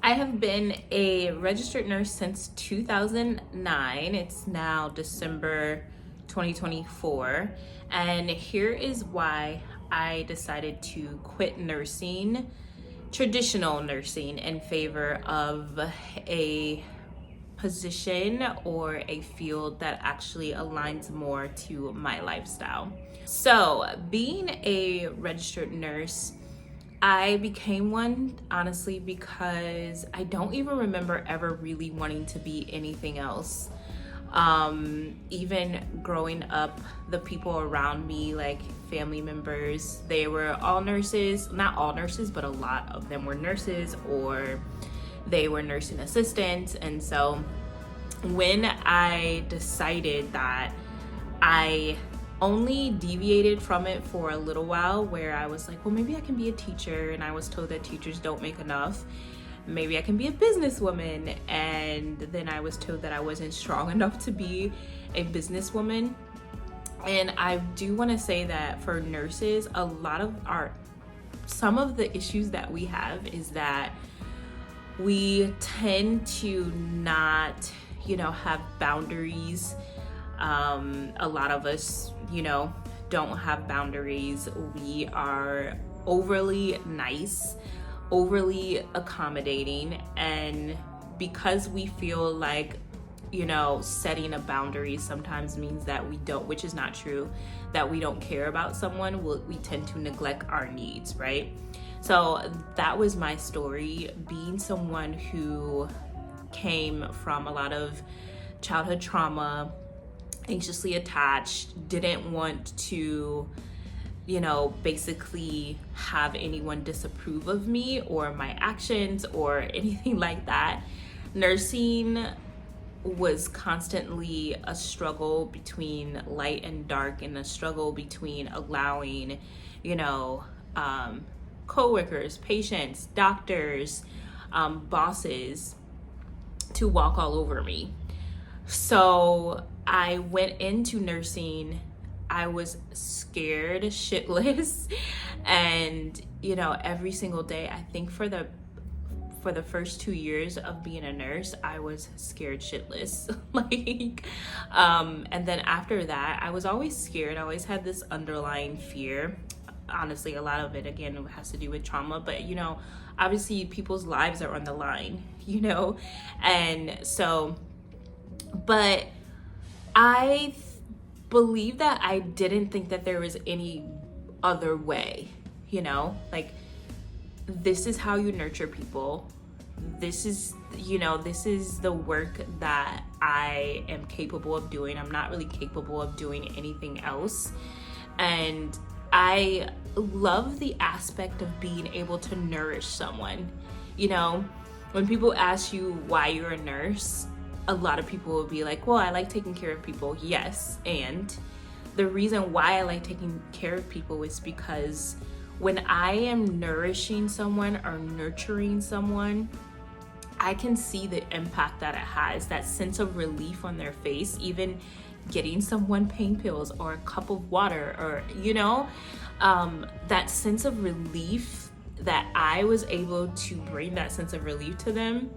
I have been a registered nurse since 2009. It's now December 2024. And here is why I decided to quit nursing, traditional nursing, in favor of a position or a field that actually aligns more to my lifestyle. So, being a registered nurse, I became one honestly because I don't even remember ever really wanting to be anything else. Even growing up, the people around me, like family members, they were all nurses. Not all nurses, but a lot of them were nurses, or they were nursing assistants. And so when I decided that, I only deviated from it for a little while, where I was like, well, maybe I can be a teacher, and I was told that teachers don't make enough. Maybe I can be a businesswoman, and then I was told that I wasn't strong enough to be a businesswoman. And I do want to say that for nurses, some of the issues that we have is that we tend to not, have boundaries. A lot of us, don't have boundaries. We are overly nice, overly accommodating, and because we feel like, setting a boundary sometimes means that we don't, which is not true, that we don't care about someone, we tend to neglect our needs, right? So that was my story, being someone who came from a lot of childhood trauma, anxiously attached, didn't want to, basically have anyone disapprove of me or my actions or anything like that. Nursing was constantly a struggle between light and dark, and a struggle between allowing, coworkers, patients, doctors, bosses to walk all over me. So I went into nursing, I was scared shitless, and every single day, I think for the first 2 years of being a nurse, I was scared shitless. And then after that, I was always scared. I always had this underlying fear. Honestly, a lot of it, again, has to do with trauma, but obviously people's lives are on the line, and so, but I believe that I didn't think that there was any other way, this is how you nurture people. This is the work that I am capable of doing. I'm not really capable of doing anything else. And I love the aspect of being able to nourish someone. When people ask you why you're a nurse, a lot of people will be like, well, I like taking care of people. Yes. And the reason why I like taking care of people is because when I am nourishing someone or nurturing someone, I can see the impact that it has, that sense of relief on their face, even getting someone pain pills or a cup of water, or, that sense of relief that I was able to bring, that sense of relief to them,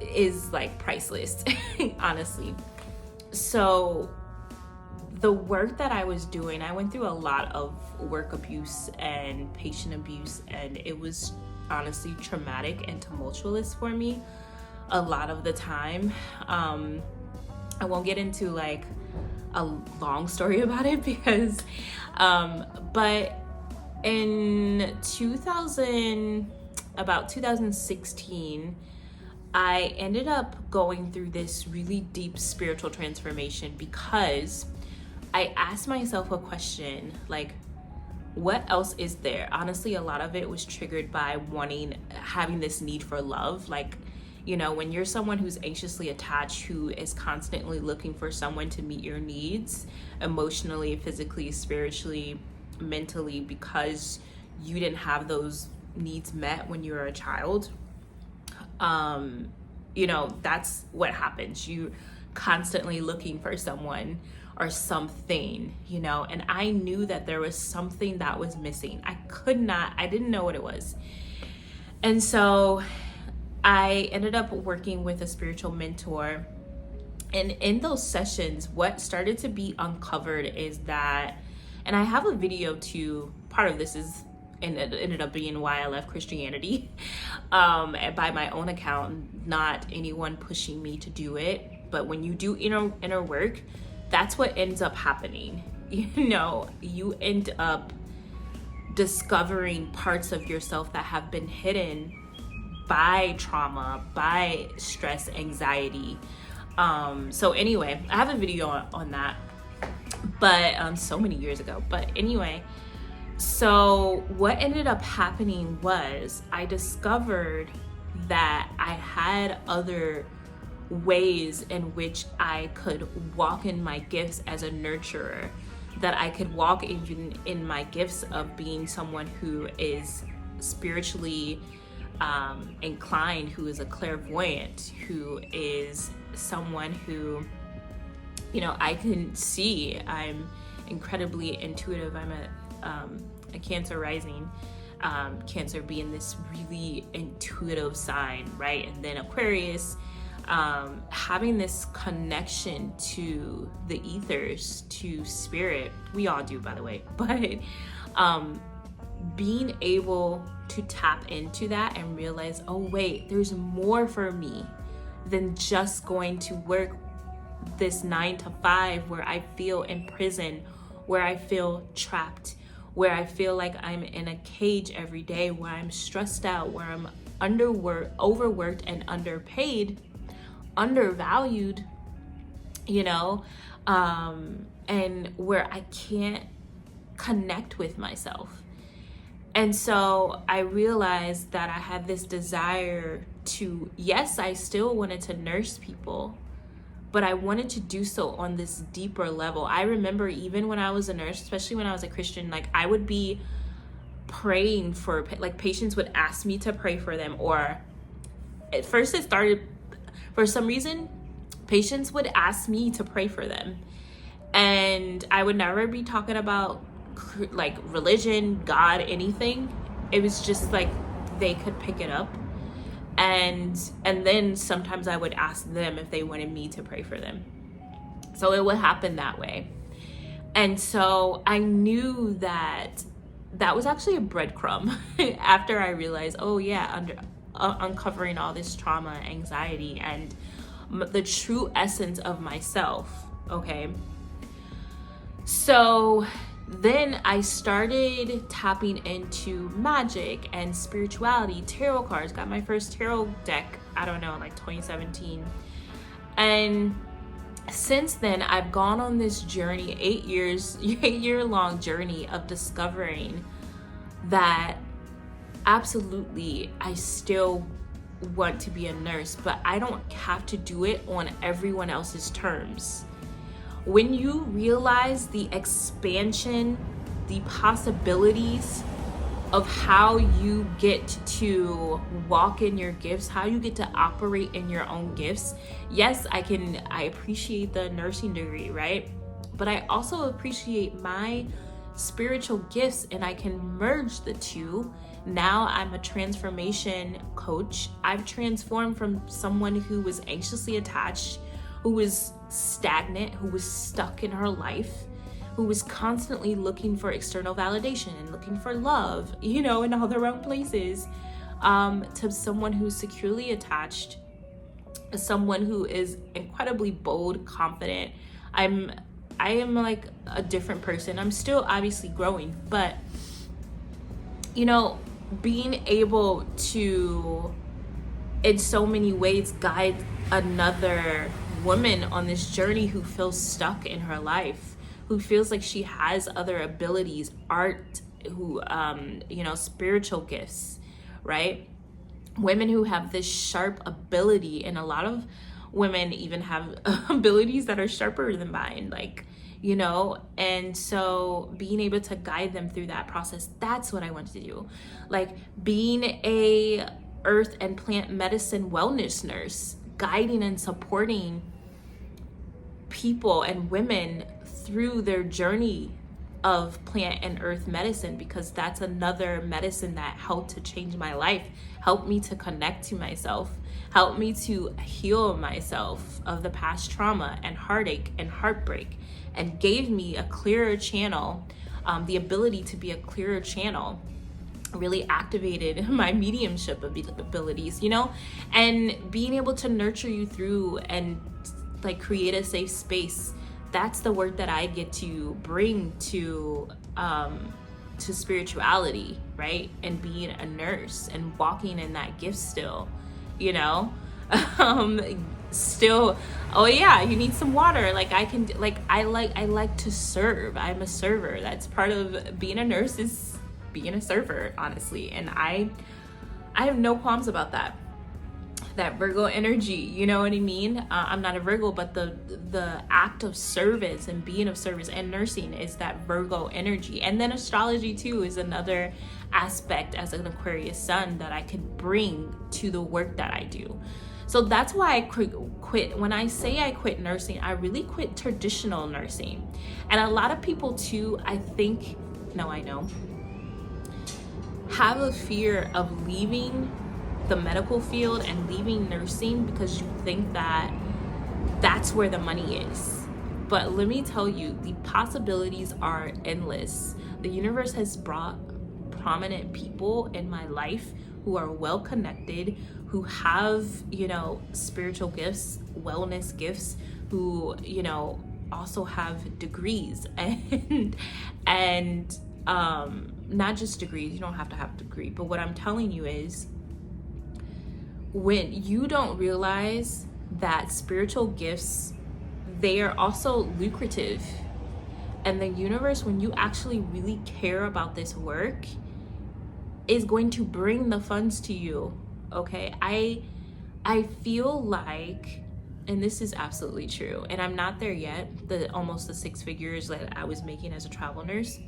is like priceless, honestly. So the work that I was doing, I went through a lot of work abuse and patient abuse, and it was honestly traumatic and tumultuous for me a lot of the time. I won't get into like a long story about it because, but in about 2016, I ended up going through this really deep spiritual transformation because I asked myself a question, like, what else is there? Honestly, a lot of it was triggered by having this need for love. Like, when you're someone who's anxiously attached, who is constantly looking for someone to meet your needs emotionally, physically, spiritually, mentally, because you didn't have those needs met when you were a child, that's what happens. You constantly looking for someone or something, and I knew that there was something that was missing. I didn't know what it was. And so I ended up working with a spiritual mentor. And in those sessions, what started to be uncovered is that, and I have a video too, part of this is, and it ended up being why I left Christianity, by my own account, not anyone pushing me to do it. But when you do inner work, that's what ends up happening. You end up discovering parts of yourself that have been hidden by trauma, by stress, anxiety. So anyway, I have a video on that, but so many years ago. But anyway, so what ended up happening was I discovered that I had other ways in which I could walk in my gifts as a nurturer, that I could walk even in my gifts of being someone who is spiritually inclined, who is a clairvoyant, who is someone who, I can see. I'm incredibly intuitive. I'm a Cancer rising, Cancer being this really intuitive sign, right? And then Aquarius, having this connection to the ethers, to spirit. We all do, by the way, but being able to tap into that and realize, oh wait, there's more for me than just going to work this 9 to 5 where I feel imprisoned, where I feel trapped, where I feel like I'm in a cage every day, where I'm stressed out, where I'm overworked and underpaid, undervalued, and where I can't connect with myself. And so I realized that I had this desire to, yes, I still wanted to nurse people, but I wanted to do so on this deeper level. I remember even when I was a nurse, especially when I was a Christian, like I would be praying for, like patients would ask me to pray for them. Or at first it started, for some reason, patients would ask me to pray for them. And I would never be talking about like religion, God, anything. It was just like they could pick it up. And then sometimes I would ask them if they wanted me to pray for them. So it would happen that way. And so I knew that that was actually a breadcrumb after I realized, oh yeah, uncovering all this trauma, anxiety, and the true essence of myself. Okay. So then I started tapping into magic and spirituality, tarot cards, got my first tarot deck, I don't know, like 2017. And since then, I've gone on this journey, 8-year-long journey of discovering that absolutely I still want to be a nurse, but I don't have to do it on everyone else's terms. When you realize the expansion, the possibilities of how you get to walk in your gifts, how you get to operate in your own gifts. Yes, I appreciate the nursing degree, right? But I also appreciate my spiritual gifts, and I can merge the two. Now I'm a transformation coach. I've transformed from someone who was anxiously attached, who was stagnant, who was stuck in her life, who was constantly looking for external validation and looking for love, in all the wrong places, to someone who's securely attached, someone who is incredibly bold, confident. I am like a different person. I'm still obviously growing, but being able to, in so many ways, guide another woman on this journey who feels stuck in her life, who feels like she has other abilities, art, who spiritual gifts, right? Women who have this sharp ability, and a lot of women even have abilities that are sharper than mine, and so being able to guide them through that process, that's what I want to do. Like being a earth and plant medicine wellness nurse, guiding and supporting people and women through their journey of plant and earth medicine, because that's another medicine that helped to change my life, helped me to connect to myself, helped me to heal myself of the past trauma and heartache and heartbreak, and gave me a clearer channel, the ability to be a clearer channel, really activated my mediumship abilities, and being able to nurture you through and like create a safe space. That's the work that I get to bring to spirituality, right? And being a nurse and walking in that gift still, still, oh yeah, you need some water. Like I like to serve. I'm a server. That's part of being a nurse, is being a server, honestly. And I have no qualms about that Virgo energy, you know what I mean? I'm not a Virgo, but the act of service and being of service and nursing is that Virgo energy. And then astrology too is another aspect as an Aquarius sun that I could bring to the work that I do. So that's why I quit. When I say I quit nursing, I really quit traditional nursing. And a lot of people too, I know, have a fear of leaving the medical field and leaving nursing because you think that that's where the money is. But let me tell you, the possibilities are endless. The universe has brought prominent people in my life who are well connected, who have, spiritual gifts, wellness gifts, who, also have degrees and not just degrees. You don't have to have a degree, but what I'm telling you is, when you don't realize that spiritual gifts, they are also lucrative. And the universe, when you actually really care about this work, is going to bring the funds to you. Okay, I feel like, and this is absolutely true, and I'm not there yet, almost the 6 figures that I was making as a travel nurse.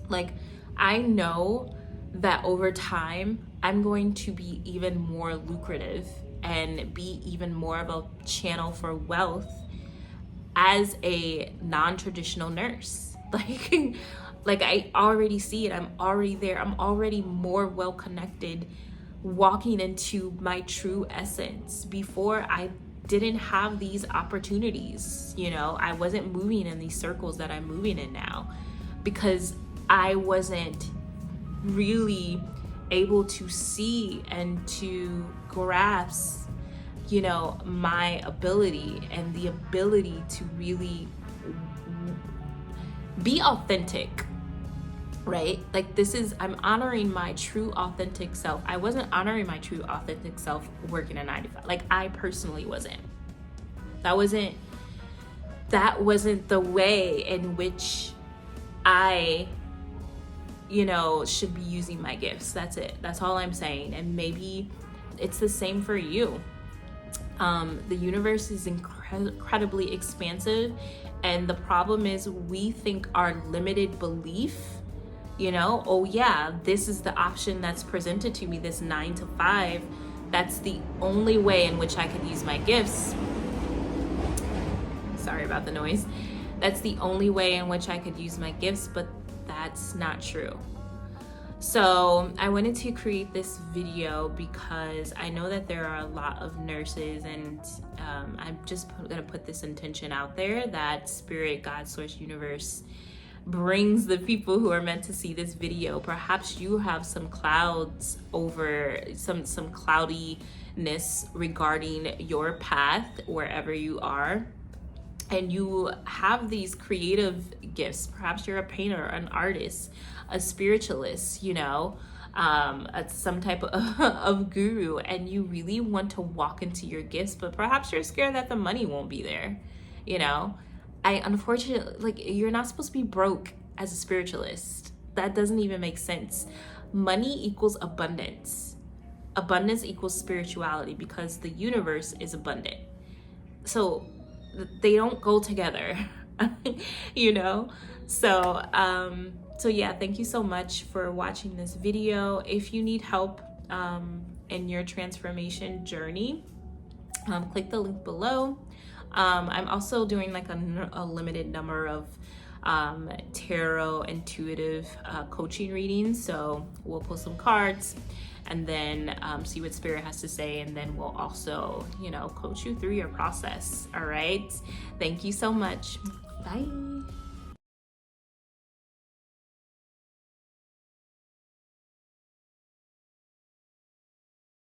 Like, I know that over time I'm going to be even more lucrative and be even more of a channel for wealth as a non-traditional nurse. Like I already see it. I'm already there. I'm already more well connected, walking into my true essence. Before, I didn't have these opportunities. I wasn't moving in these circles that I'm moving in now because I wasn't really able to see and to grasp, my ability and the ability to really be authentic, right? Like, I'm honoring my true authentic self. I wasn't honoring my true authentic self working a 9 to 5. Like, I personally wasn't. That wasn't the way in which I should be using my gifts. That's it. That's all I'm saying. And maybe it's the same for you. The universe is incredibly expansive, and the problem is we think our limited belief, oh yeah, this is the option that's presented to me, this 9 to 5. That's the only way in which I could use my gifts. Sorry about the noise. That's the only way in which I could use my gifts, but that's not true. So I wanted to create this video because I know that there are a lot of nurses, and I'm just gonna put this intention out there that Spirit, God, Source, Universe brings the people who are meant to see this video. Perhaps you have some clouds over, some cloudiness regarding your path wherever you are. And you have these creative gifts. Perhaps you're a painter, an artist, a spiritualist, some type of guru, and you really want to walk into your gifts, but perhaps you're scared that the money won't be there. Unfortunately, you're not supposed to be broke as a spiritualist. That doesn't even make sense. Money equals abundance. Abundance equals spirituality, because the universe is abundant. So they don't go together, So yeah, thank you so much for watching this video. If you need help in your transformation journey, click the link below. I'm also doing like a limited number of tarot intuitive coaching readings. So we'll pull some cards and then see what spirit has to say, and then we'll also, coach you through your process. All right, thank you so much. Bye.